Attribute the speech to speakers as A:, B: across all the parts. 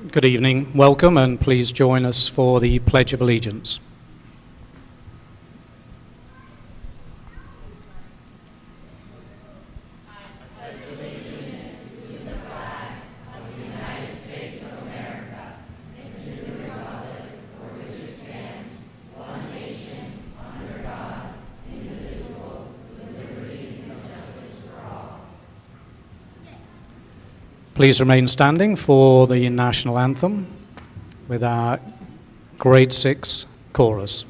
A: Good evening, welcome, and please join us for the Pledge of Allegiance. Please remain standing for the national anthem with our grade 6 chorus.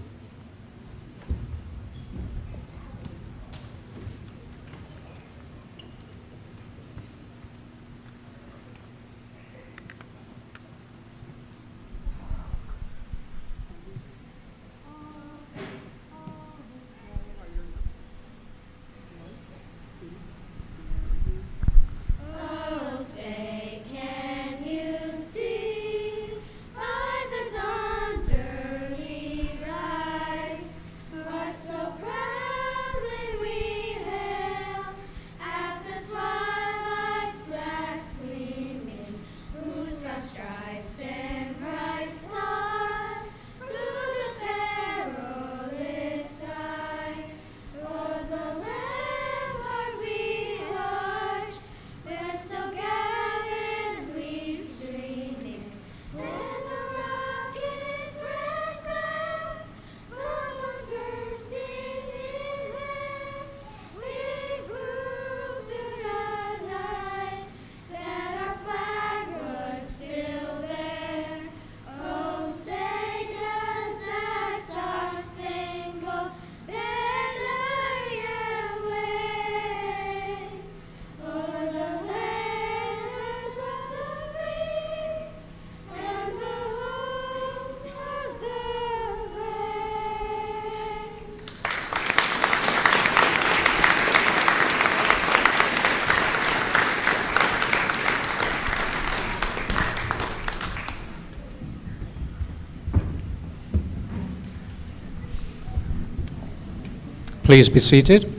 A: Please be seated.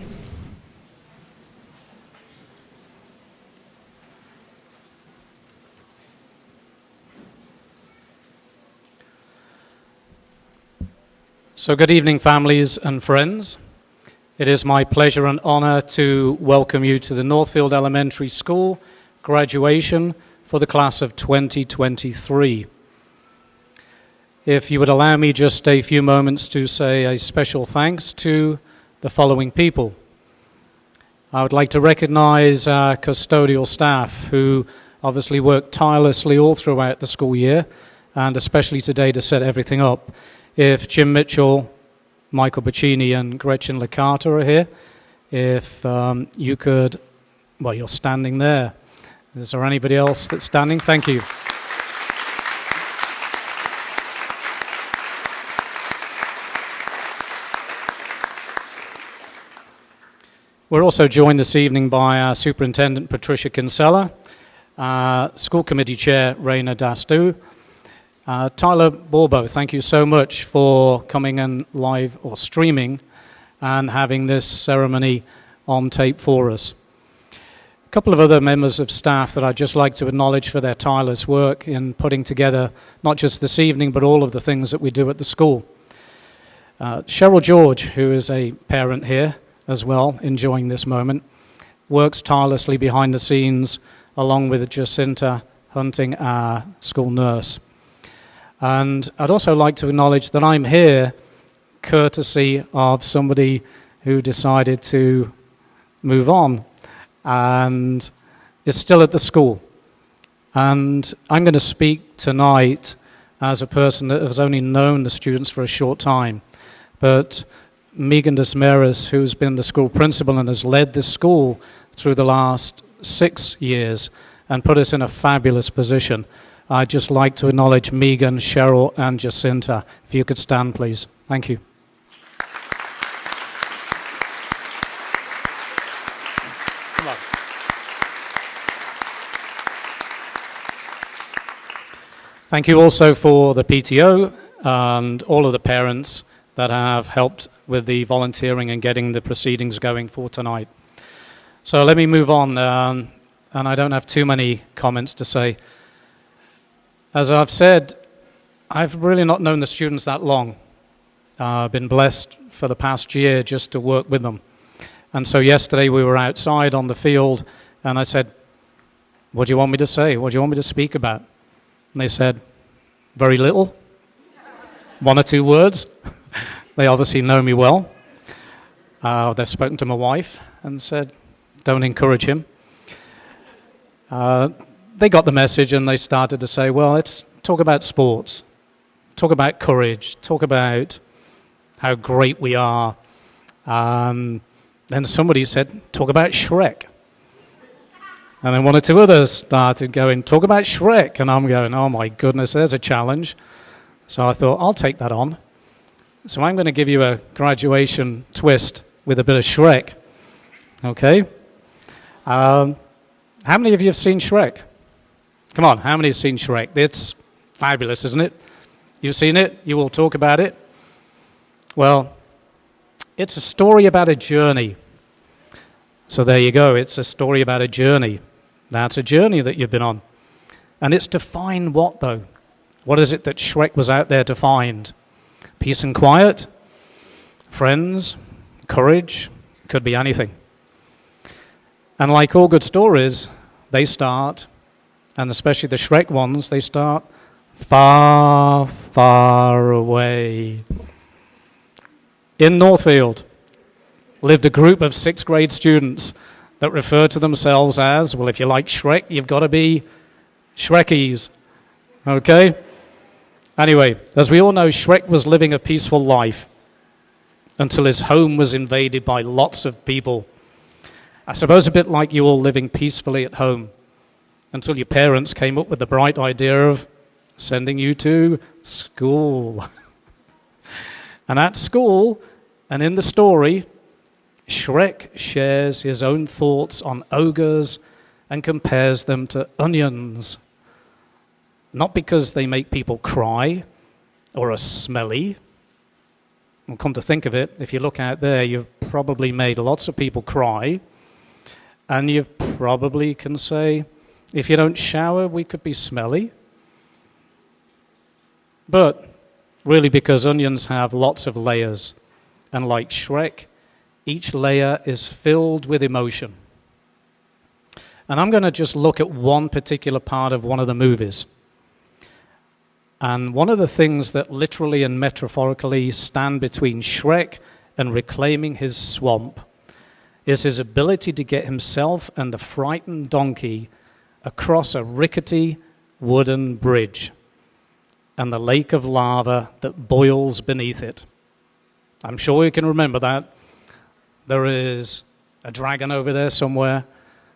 A: So good evening, families and friends. It is my pleasure and honor to welcome you to the Northfield Elementary School graduation for the class of 2023. If you would allow me just a few moments to say a special thanks to the following people. I would like to recognize our custodial staff who obviously worked tirelessly all throughout the school year and especially today to set everything up. If Jim Mitchell, Michael Bacchini and Gretchen Licata are here, if you could, well, you're standing there. Is there anybody else that's standing? Thank you. We're also joined this evening by our Superintendent Patricia Kinsella, School Committee Chair Raina Dastu, Tyler Borbo. Thank you so much for coming and live or streaming and having this ceremony on tape for us. A couple of other members of staff that I'd just like to acknowledge for their tireless work in putting together not just this evening but all of the things that we do at the school. Cheryl George, who is a parent here as well, enjoying this moment, works tirelessly behind the scenes along with Jacinta Hunting, our school nurse. And I'd also like to acknowledge that I'm here courtesy of somebody who decided to move on and is still at the school. And I'm going to speak tonight as a person that has only known the students for a short time. But Megan Desmaris, who's been the school principal and has led this school through the last 6 years and put us in a fabulous position. I'd just like to acknowledge Megan, Cheryl, and Jacinta. If you could stand, please. Thank you. Come on. Thank you also for the PTO and all of the parents that have helped with the volunteering and getting the proceedings going for tonight. So let me move on, and I don't have too many comments to say. As I've said, I've really not known the students that long. I've been blessed for the past year just to work with them. And so yesterday we were outside on the field, and I said, "What do you want me to say? What do you want me to speak about?" And they said, "Very little. 1 or 2 words." They obviously know me well. They've spoken to my wife and said, "Don't encourage him." They got the message and they started to say, "Well, let's talk about sports, talk about courage, talk about how great we are." Then somebody said, "Talk about Shrek." And then 1 or 2 others started going, "Talk about Shrek." And I'm going, "Oh my goodness, there's a challenge." So I thought, I'll take that on. So I'm going to give you a graduation twist with a bit of Shrek. Okay? How many of you have seen Shrek? Come on, how many have seen Shrek? It's fabulous, isn't it? You've seen it? You will talk about it? Well, it's a story about a journey. So there you go. It's a story about a journey. That's a journey that you've been on. And it's to find what, though? What is it that Shrek was out there to find? Peace and quiet? Friends? Courage? Could be anything. And like all good stories, they start, and especially the Shrek ones, they start far, far away. In Northfield lived a group of 6th grade students that referred to themselves as, well, if you like Shrek, you've got to be Shrekies. Okay? Anyway, as we all know, Shrek was living a peaceful life until his home was invaded by lots of people. I suppose a bit like you all living peacefully at home until your parents came up with the bright idea of sending you to school. And at school, and in the story, Shrek shares his own thoughts on ogres and compares them to onions. Not because they make people cry or are smelly. Well, come to think of it, if you look out there, you've probably made lots of people cry. And you probably can say, if you don't shower, we could be smelly. But really because onions have lots of layers. And like Shrek, each layer is filled with emotion. And I'm going to just look at one particular part of one of the movies. And one of the things that literally and metaphorically stand between Shrek and reclaiming his swamp is his ability to get himself and the frightened donkey across a rickety wooden bridge and the lake of lava that boils beneath it. I'm sure you can remember that. There is a dragon over there somewhere,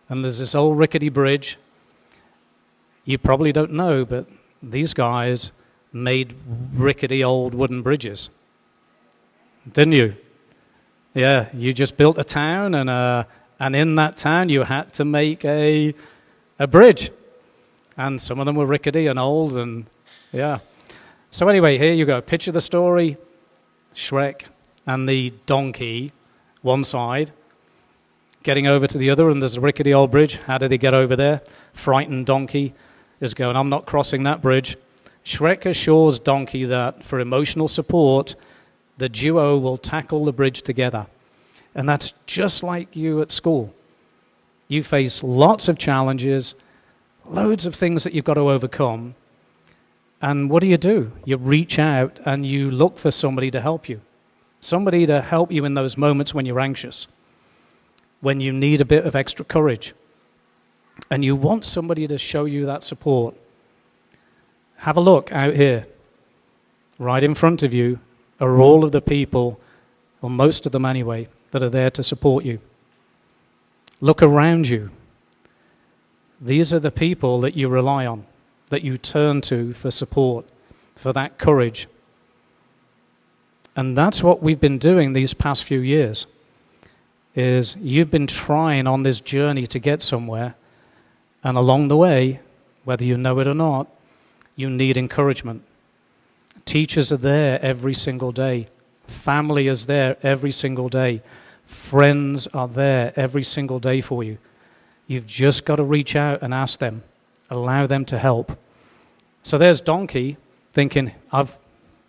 A: and there's this old rickety bridge. You probably don't know, but these guys made rickety old wooden bridges. Didn't you? Yeah, you just built a town, and in that town you had to make a bridge. And some of them were rickety and old, and yeah. So anyway, here you go. Picture the story. Shrek and the donkey, one side, getting over to the other, and there's a rickety old bridge. How did he get over there? Frightened donkey is going, I'm not crossing that bridge. Shrek assures donkey that for emotional support, the duo will tackle the bridge together. And that's just like you at school. You face lots of challenges, loads of things that you've got to overcome. And what do? You reach out and you look for somebody to help you. Somebody to help you in those moments when you're anxious, when you need a bit of extra courage. And you want somebody to show you that support. Have a look out here. Right in front of you are all of the people, or most of them anyway, that are there to support you. Look around you. These are the people that you rely on, that you turn to for support, for that courage. And that's what we've been doing these past few years, is you've been trying on this journey to get somewhere, and along the way, whether you know it or not, you need encouragement. Teachers are there every single day. Family is there every single day. Friends are there every single day for you. You've just got to reach out and ask them. Allow them to help. So there's Donkey thinking,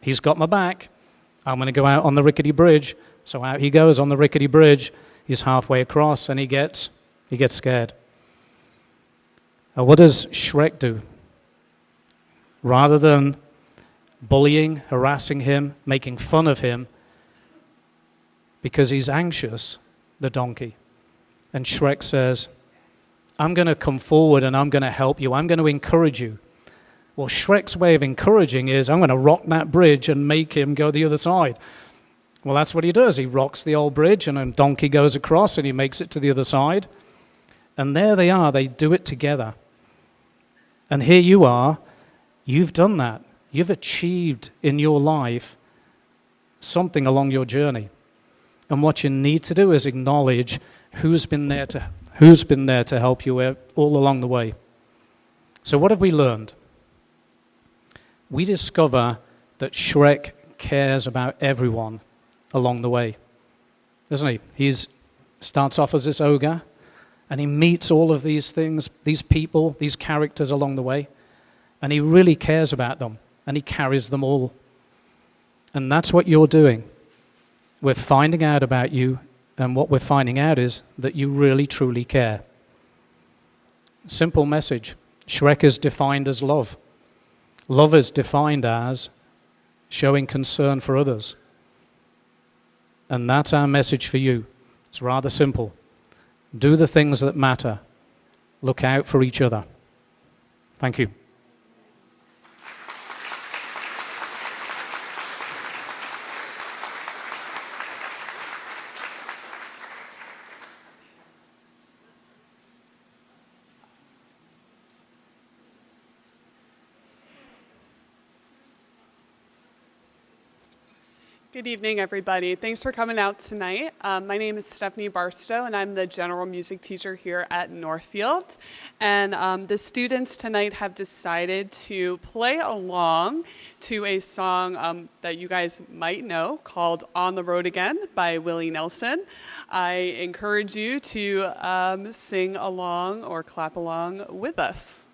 A: he's got my back. I'm going to go out on the rickety bridge. So out he goes on the rickety bridge. He's halfway across, and he gets scared. What does Shrek do? Rather than bullying, harassing him, making fun of him, because he's anxious, the donkey. And Shrek says, I'm going to come forward and I'm going to help you. I'm going to encourage you. Well, Shrek's way of encouraging is, I'm going to rock that bridge and make him go the other side. Well, that's what he does. He rocks the old bridge, and a donkey goes across, and he makes it to the other side. And there they are. They do it together. And here you are. You've done that. You've achieved in your life something along your journey. And what you need to do is acknowledge who's been there to help you all along the way. So what have we learned? We discover that Shrek cares about everyone along the way, doesn't he? He starts off as this ogre, and he meets all of these things, these people, these characters along the way, and he really cares about them, and he carries them all. And that's what you're doing. We're finding out about you, and what we're finding out is that you really, truly care. Simple message. Shrek is defined as love. Love is defined as showing concern for others. And that's our message for you. It's rather simple. Do the things that matter. Look out for each other. Thank you.
B: Good evening, everybody. Thanks for coming out tonight. My name is Stephanie Barstow, and I'm the general music teacher here at Northfield. And the students tonight have decided to play along to a song that you guys might know called On the Road Again by Willie Nelson. I encourage you to sing along or clap along with us.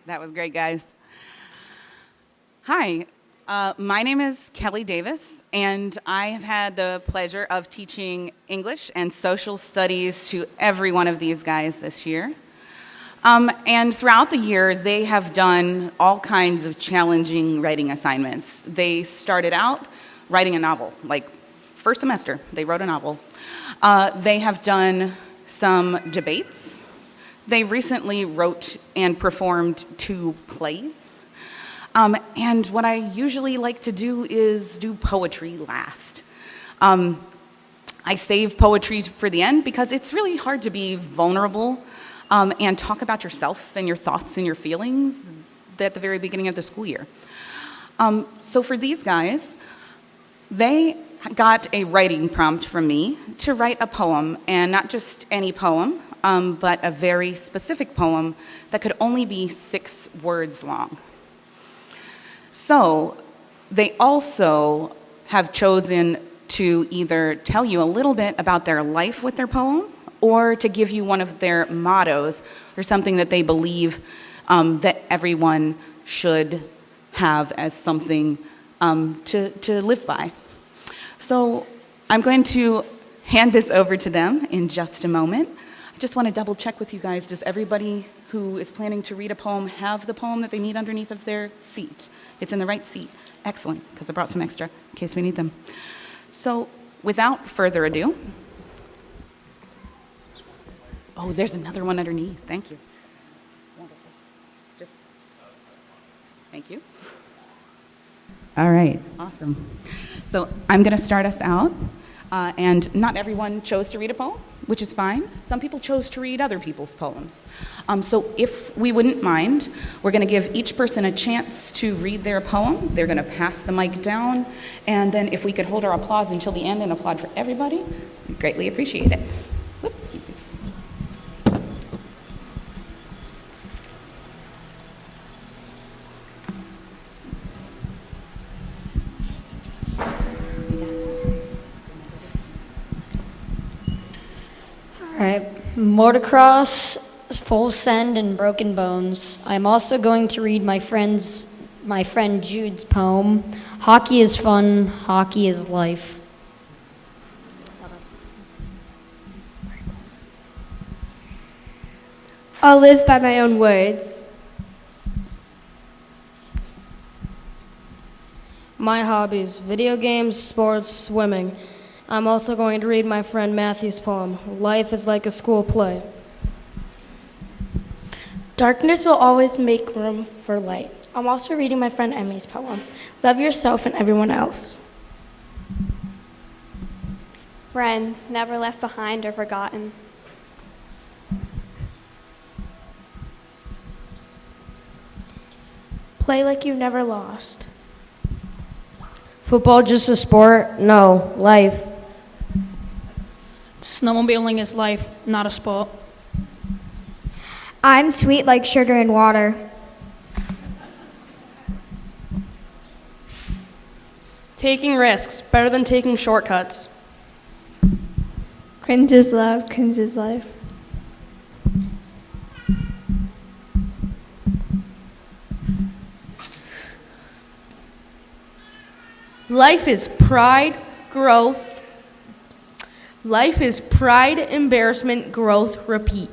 C: That was great, guys. Hi, my name is Kelly Davis, and I have had the pleasure of teaching English and social studies to every one of these guys this year. And throughout the year, they have done all kinds of challenging writing assignments. They started out writing a novel, like first semester, they wrote a novel. They have done some debates. They recently wrote and performed 2 plays. And what I usually like to do is do poetry last. I save poetry for the end because it's really hard to be vulnerable and talk about yourself and your thoughts and your feelings at the very beginning of the school year. So for these guys, they got a writing prompt from me to write a poem, and not just any poem, but a very specific poem that could only be 6 words long. So they also have chosen to either tell you a little bit about their life with their poem, or to give you one of their mottos, or something that they believe that everyone should have as something to live by. So I'm going to hand this over to them in just a moment. I just want to double check with you guys. Does everybody who is planning to read a poem have the poem that they need underneath of their seat? It's in the right seat. Excellent, because I brought some extra in case we need them. So without further ado, oh, there's another one underneath. Thank you. Wonderful. Just, thank you. All right, awesome. So I'm going to start us out, and not everyone chose to read a poem, which is fine. Some people chose to read other people's poems. So if we wouldn't mind, we're going to give each person a chance to read their poem. They're going to pass the mic down, and then if we could hold our applause until the end and applaud for everybody, we'd greatly appreciate it. Whoops, excuse me.
D: All right, motocross, full send, and broken bones. I'm also going to read my friend Jude's poem. Hockey is fun, hockey is life.
E: I'll live by my own words.
F: My hobbies: video games, sports, swimming. I'm also going to read my friend Matthew's poem, Life is like a school play.
E: Darkness will always make room for light. I'm also reading my friend Emmy's poem, Love Yourself and Everyone Else.
G: Friends, never left behind or forgotten.
E: Play like you never lost.
F: Football just a sport? No, life.
H: Snowmobiling is life, not a sport.
G: I'm sweet like sugar and water.
I: Taking risks, better than taking shortcuts.
E: Cringe is love, cringe is life.
J: Life is pride, growth. Life is pride, embarrassment, growth, repeat.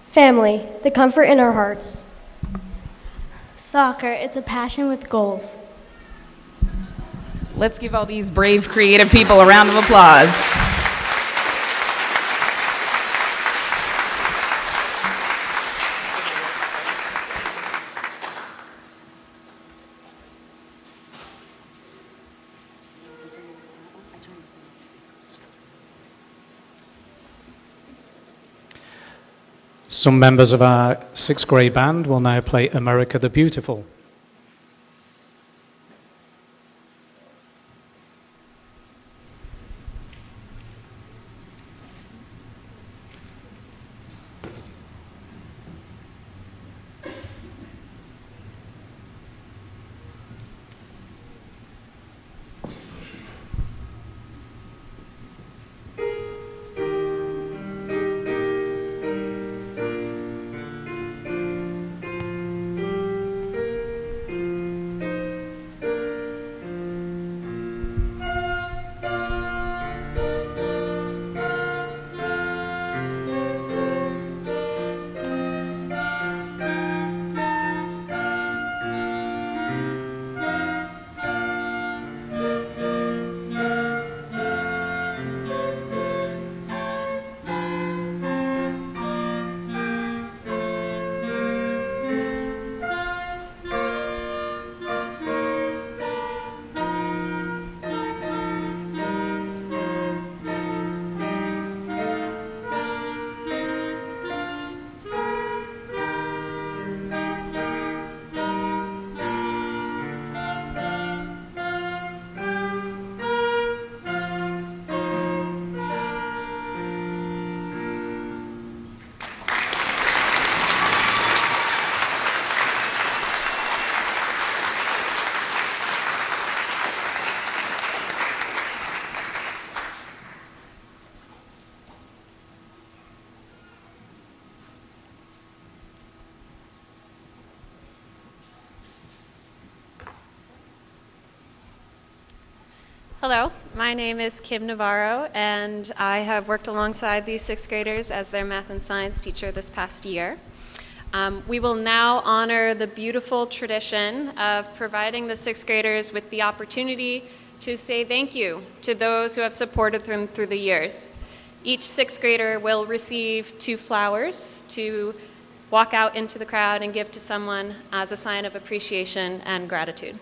F: Family, the comfort in our hearts.
E: Soccer, it's a passion with goals.
C: Let's give all these brave, creative people a round of applause.
A: Some members of our 6th grade band will now play America the Beautiful.
K: Hello, my name is Kim Navarro, and I have worked alongside these sixth graders as their math and science teacher this past year. We will now honor the beautiful tradition of providing the sixth graders with the opportunity to say thank you to those who have supported them through the years. Each sixth grader will receive 2 flowers to walk out into the crowd and give to someone as a sign of appreciation and gratitude.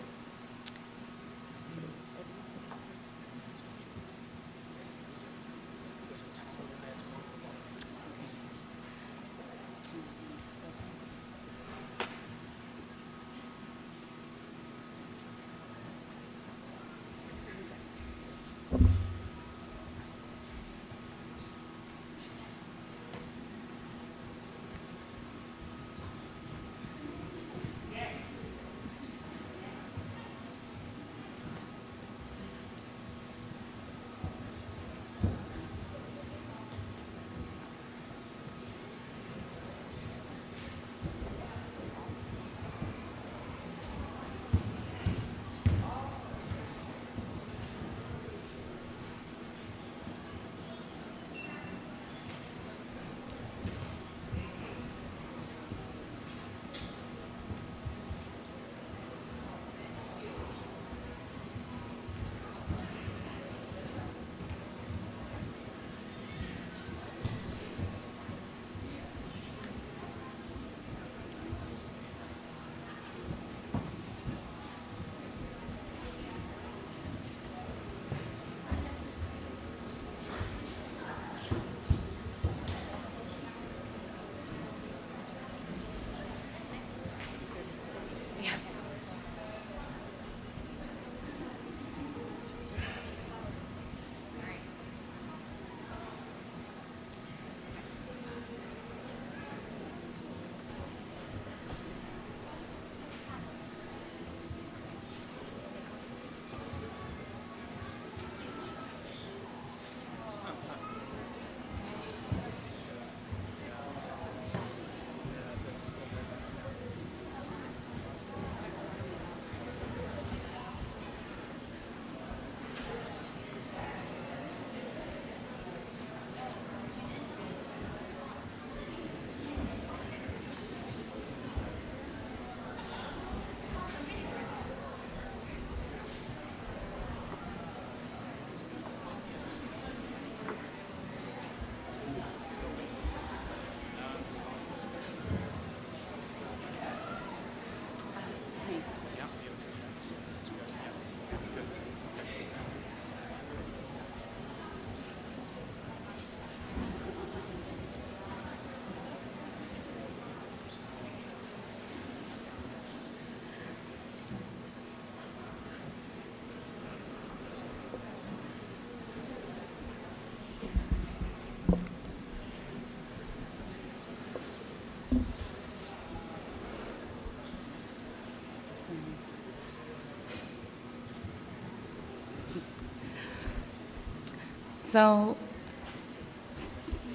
C: So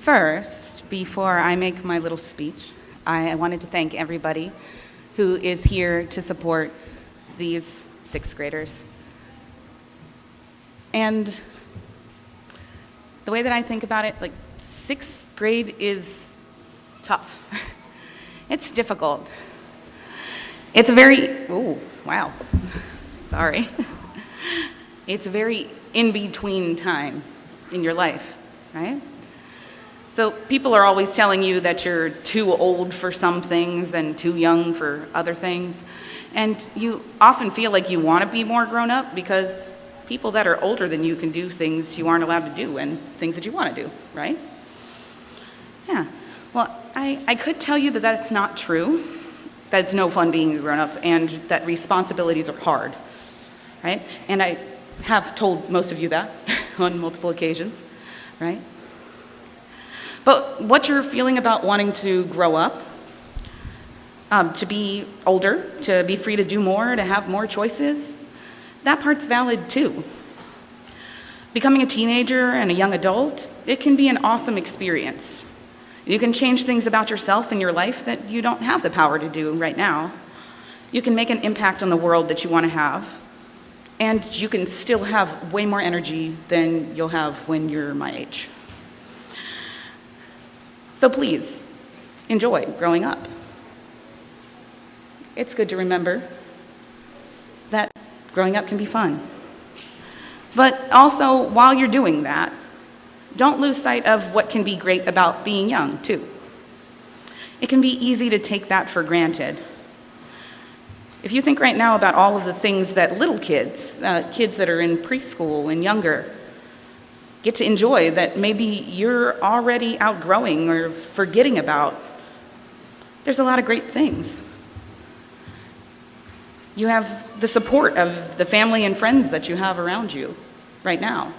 C: first, before I make my little speech, I wanted to thank everybody who is here to support these sixth graders. And the way that I think about it, like, sixth grade is tough. It's difficult. It's a very, oh, wow, sorry. It's a very in-between time in your life, right? So people are always telling you that you're too old for some things and too young for other things. And you often feel like you want to be more grown up because people that are older than you can do things you aren't allowed to do and things that you want to do, right? Yeah, well, I could tell you that that's not true, that it's no fun being a grown up and that responsibilities are hard, right? And I have told most of you that on multiple occasions, right? But what you're feeling about wanting to grow up, to be older, to be free to do more, to have more choices, that part's valid too. Becoming a teenager and a young adult, it can be an awesome experience. You can change things about yourself and your life that you don't have the power to do right now. You can make an impact on the world that you want to have. And you can still have way more energy than you'll have when you're my age. So please, enjoy growing up. It's good to remember that growing up can be fun. But also, while you're doing that, don't lose sight of what can be great about being young, too. It can be easy to take that for granted. If you think right now about all of the things that little kids, kids that are in preschool and younger, get to enjoy that maybe you're already outgrowing or forgetting about, there's a lot of great things. You have the support of the family and friends that you have around you right now.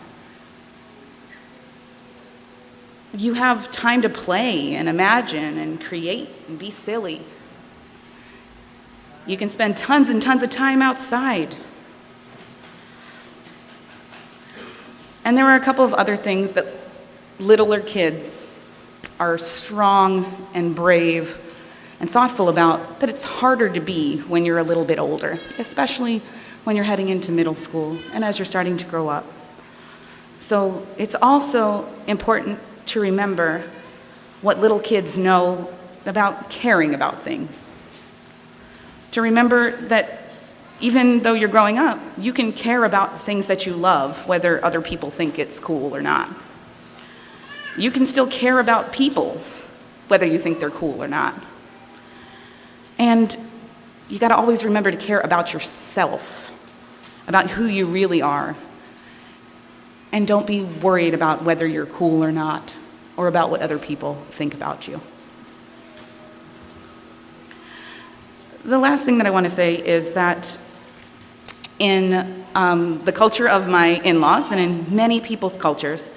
C: You have time to play and imagine and create and be silly. You can spend tons and tons of time outside. And there are a couple of other things that littler kids are strong and brave and thoughtful about that it's harder to be when you're a little bit older, especially when you're heading into middle school and as you're starting to grow up. So it's also important to remember what little kids know about caring about things. To remember that even though you're growing up, you can care about things that you love, whether other people think it's cool or not. You can still care about people, whether you think they're cool or not. And you got to always remember to care about yourself, about who you really are. And don't be worried about whether you're cool or not, or about what other people think about you. The last thing that I want to say is that in the culture of my in-laws and in many people's cultures,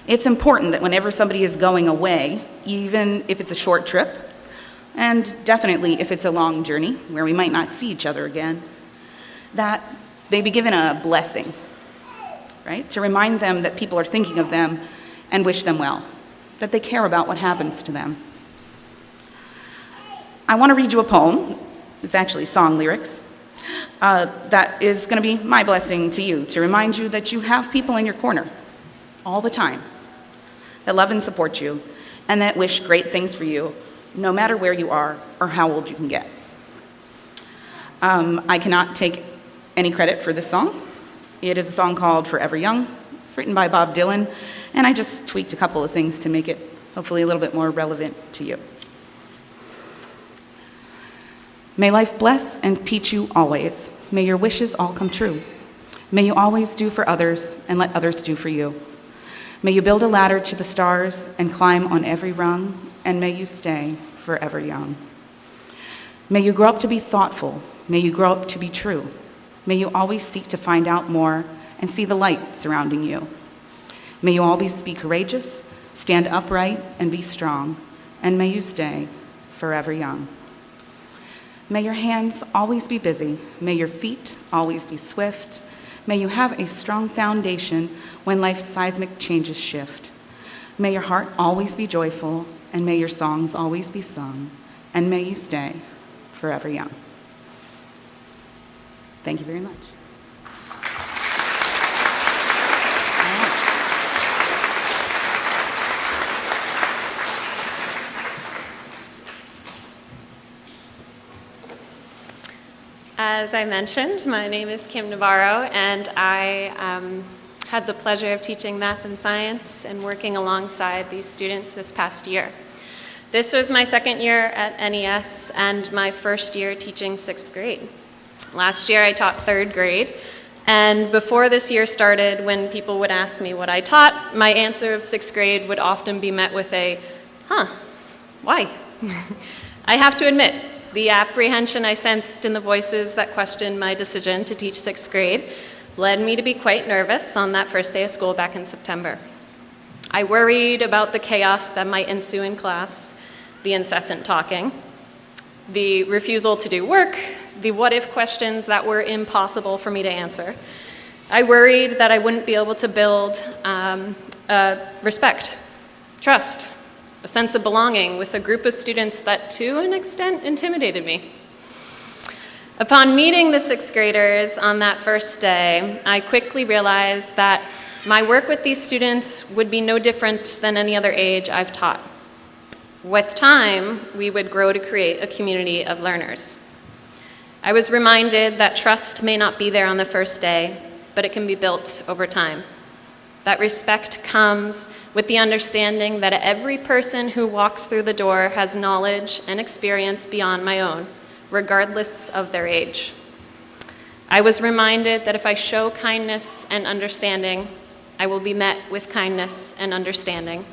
C: it's important that whenever somebody is going away, even if it's a short trip, and definitely if it's a long journey where we might not see each other again, that they be given a blessing, right? To remind them that people are thinking of them and wish them well, that they care about what happens to them. I want to read you a poem. It's actually song lyrics. That is going to be my blessing to you, to remind you that you have people in your corner all the time that love and support you and that wish great things for you, no matter where you are or how old you can get. I cannot take any credit for this song. It is a song called Forever Young. It's written by Bob Dylan, and I just tweaked a couple of things to make it hopefully a little bit more relevant to you. May life bless and teach you always. May your wishes all come true. May you always do for others and let others do for you. May you build a ladder to the stars and climb on every rung, and may you stay forever young. May you grow up to be thoughtful. May you grow up to be true. May you always seek to find out more and see the light surrounding you. May you always be courageous, stand upright, and be strong, and may you stay forever young. May your hands always be busy. May your feet always be swift. May you have a strong foundation when life's seismic changes shift. May your heart always be joyful, and may your songs always be sung, and may you stay forever young. Thank you very much.
K: As I mentioned, my name is Kim Navarro, and I had the pleasure of teaching math and science and working alongside these students this past year. This was my second year at NES and my first year teaching 6th grade. Last year I taught 3rd grade, and before this year started, when people would ask me what I taught, my answer of 6th grade would often be met with a, why? I have to admit, the apprehension I sensed in the voices that questioned my decision to teach 6th grade led me to be quite nervous on that first day of school back in September. I worried about the chaos that might ensue in class, the incessant talking, the refusal to do work, the what-if questions that were impossible for me to answer. I worried that I wouldn't be able to build respect, trust, a sense of belonging with a group of students that, to an extent, intimidated me. Upon meeting the sixth graders on that first day, I quickly realized that my work with these students would be no different than any other age I've taught. With time, we would grow to create a community of learners. I was reminded that trust may not be there on the first day, but it can be built over time. That respect comes with the understanding that every person who walks through the door has knowledge and experience beyond my own, regardless of their age. I was reminded that if I show kindness and understanding, I will be met with kindness and understanding,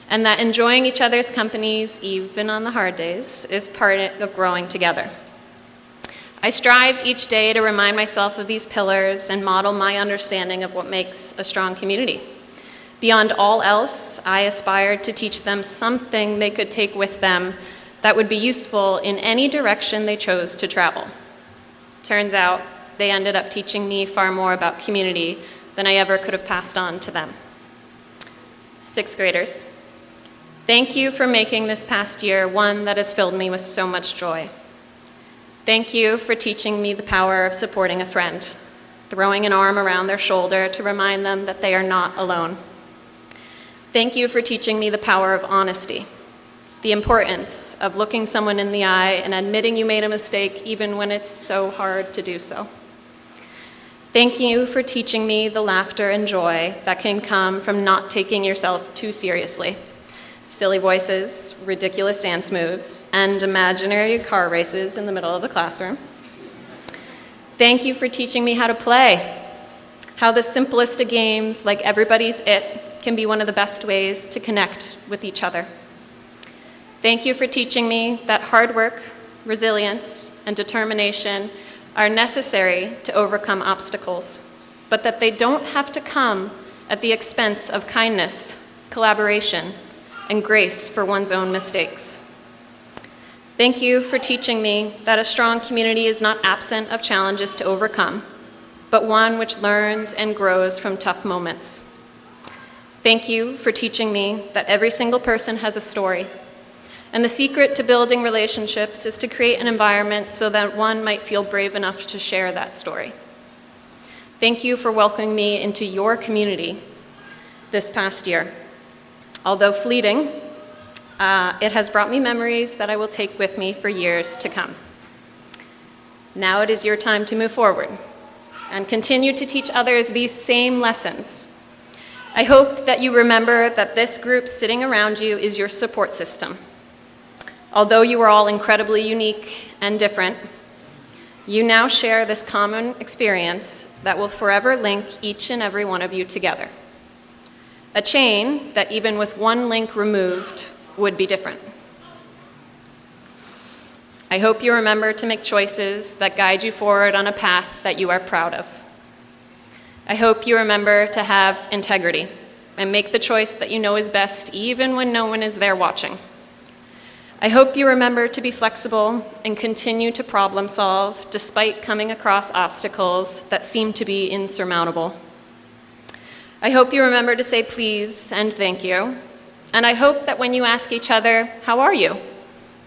K: and that enjoying each other's companies, even on the hard days, is part of growing together. I strived each day to remind myself of these pillars and model my understanding of what makes a strong community. Beyond all else, I aspired to teach them something they could take with them that would be useful in any direction they chose to travel. Turns out, they ended up teaching me far more about community than I ever could have passed on to them. Sixth graders, thank you for making this past year one that has filled me with so much joy. Thank you for teaching me the power of supporting a friend, throwing an arm around their shoulder to remind them that they are not alone. Thank you for teaching me the power of honesty, the importance of looking someone in the eye and admitting you made a mistake even when it's so hard to do so. Thank you for teaching me the laughter and joy that can come from not taking yourself too seriously. Silly voices, ridiculous dance moves, and imaginary car races in the middle of the classroom. Thank you for teaching me how to play, how the simplest of games, like Everybody's It, can be one of the best ways to connect with each other. Thank you for teaching me that hard work, resilience, and determination are necessary to overcome obstacles, but that they don't have to come at the expense of kindness, collaboration, and grace for one's own mistakes. Thank you for teaching me that a strong community is not absent of challenges to overcome, but one which learns and grows from tough moments. Thank you for teaching me that every single person has a story, and the secret to building relationships is to create an environment so that one might feel brave enough to share that story. Thank you for welcoming me into your community this past year. Although fleeting, it has brought me memories that I will take with me for years to come. Now it is your time to move forward and continue to teach others these same lessons. I hope that you remember that this group sitting around you is your support system. Although you are all incredibly unique and different, you now share this common experience that will forever link each and every one of you together. A chain that even with one link removed would be different. I hope you remember to make choices that guide you forward on a path that you are proud of. I hope you remember to have integrity and make the choice that you know is best even when no one is there watching. I hope you remember to be flexible and continue to problem solve despite coming across obstacles that seem to be insurmountable. I hope you remember to say please and thank you. And I hope that when you ask each other, how are you?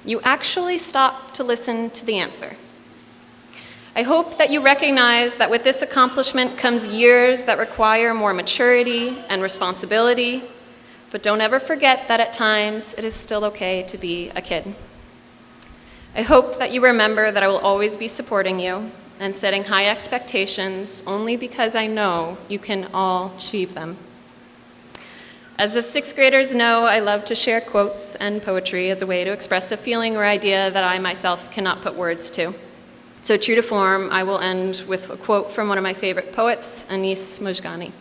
K: You actually stop to listen to the answer. I hope that you recognize that with this accomplishment comes years that require more maturity and responsibility, but don't ever forget that at times it is still okay to be a kid. I hope that you remember that I will always be supporting you and setting high expectations only because I know you can all achieve them. As the sixth graders know, I love to share quotes and poetry as a way to express a feeling or idea that I myself cannot put words to. So true to form, I will end with a quote from one of my favorite poets, Anis Mojgani.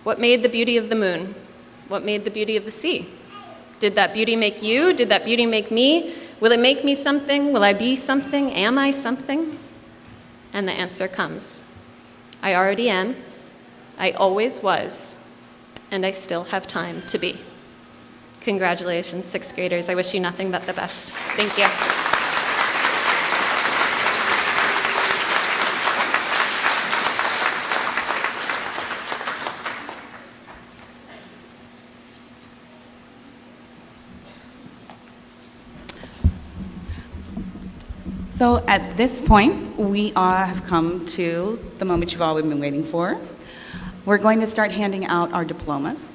K: What made the beauty of the moon? What made the beauty of the sea? Did that beauty make you? Did that beauty make me? Will it make me something? Will I be something? Am I something? And the answer comes. I already am. I always was. And I still have time to be. Congratulations, sixth graders. I wish you nothing but the best. Thank you.
C: So at this point, we have come to the moment you've all been waiting for. We're going to start handing out our diplomas.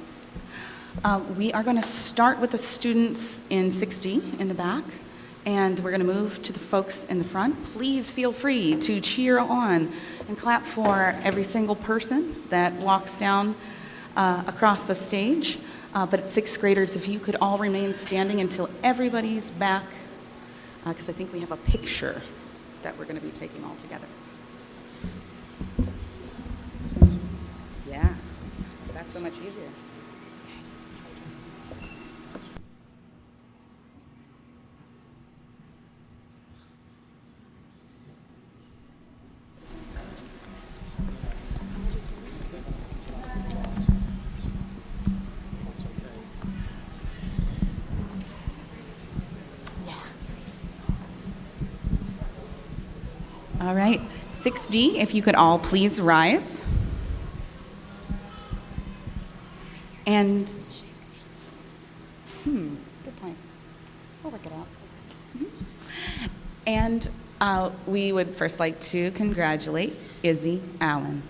C: We are going to start with the students in 6D in the back, and we're going to move to the folks in the front. Please feel free to cheer on and clap for every single person that walks down across the stage. But 6th graders, if you could all remain standing until everybody's back, because I think we have a picture that we're going to be taking all together. Yeah, that's so much easier. All right, 6D, if you could all please rise. And, good point. We'll work it out. And we would first like to congratulate Izzy Allen.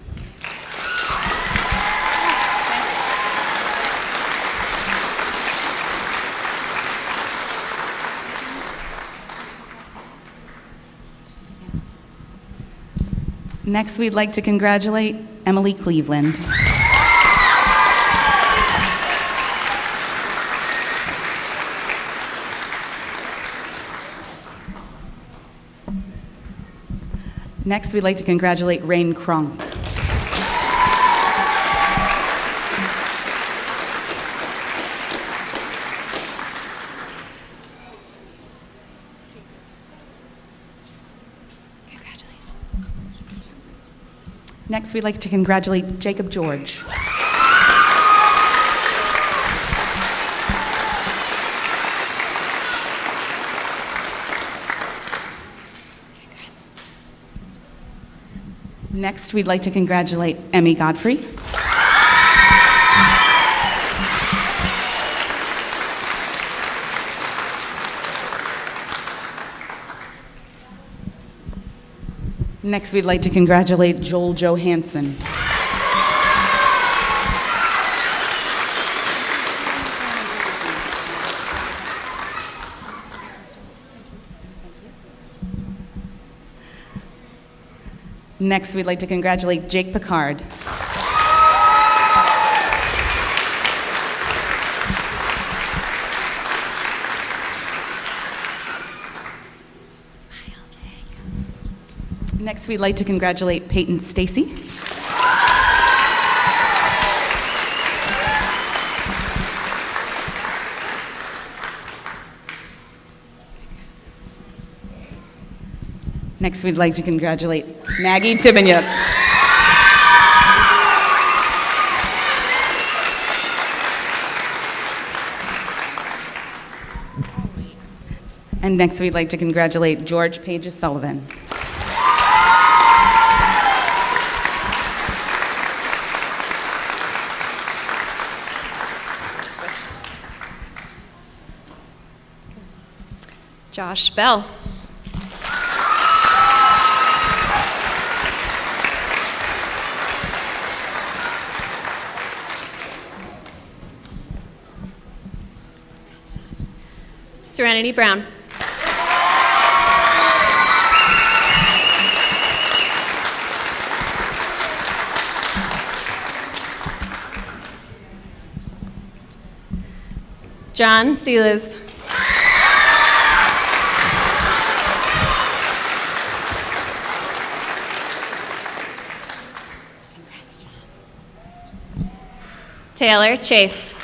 C: Next, we'd like to congratulate Emily Cleveland. Next, we'd like to congratulate Rain Kronk. Next, we'd like to congratulate Jacob George. Next, we'd like to congratulate Emmy Godfrey. Next, we'd like to congratulate Joel Johansson. Next, we'd like to congratulate Jake Picard. Next, we'd like to congratulate Peyton Stacy. Next, we'd like to congratulate Maggie Tibanyuk. And next, we'd like to congratulate George Pages Sullivan.
K: Josh Bell. Serenity Brown. John Seeles. Taylor Chase.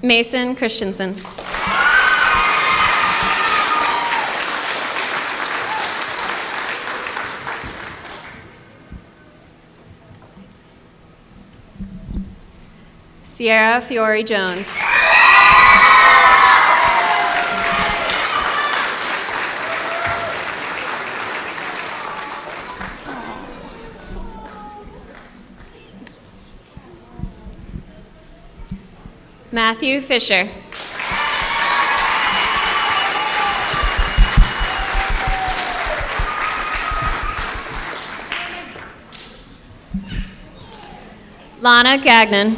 K: Mason Christensen. Sierra Fiore Jones. Matthew Fisher. Lana Gagnon.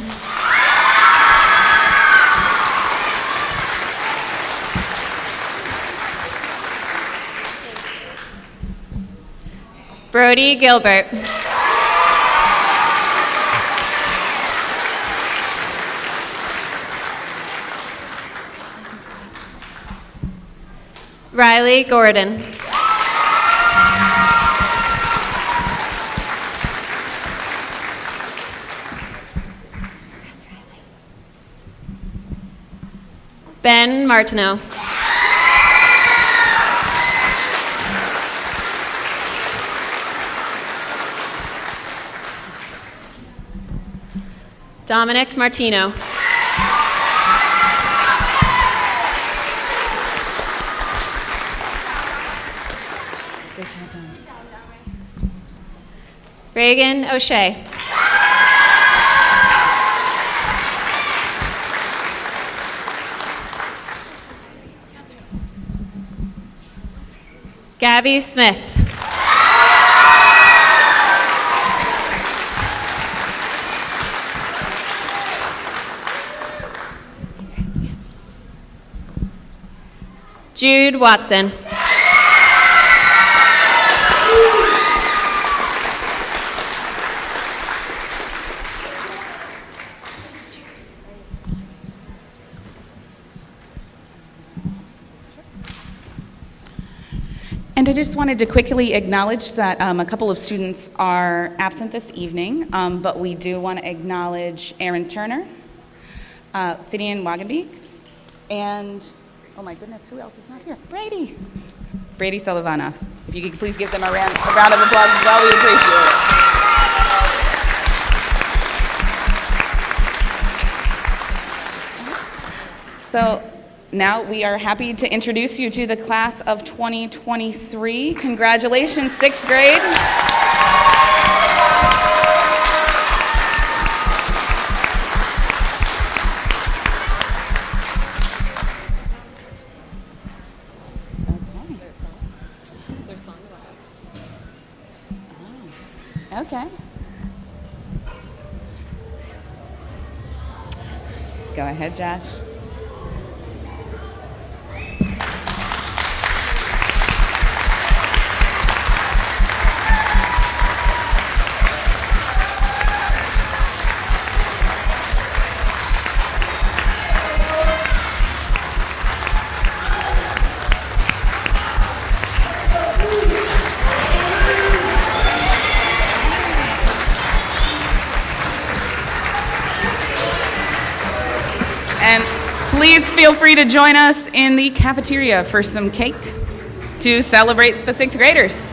K: Brody Gilbert. Riley Gordon. Ben Martineau. Dominic Martino. Reagan O'Shea. Gabby Smith. Jude Watson.
C: And I just wanted to quickly acknowledge that a couple of students are absent this evening, but we do want to acknowledge Aaron Turner, Fidian Wagenbeek, and, oh my goodness, who else is not here? Brady Sullivanov. If you could please give them a round of applause as well, we appreciate it. So now we are happy to introduce you to the class of 2023. Congratulations, 6th grade. Okay. Go ahead, Josh. And please feel free to join us in the cafeteria for some cake to celebrate the 6th graders.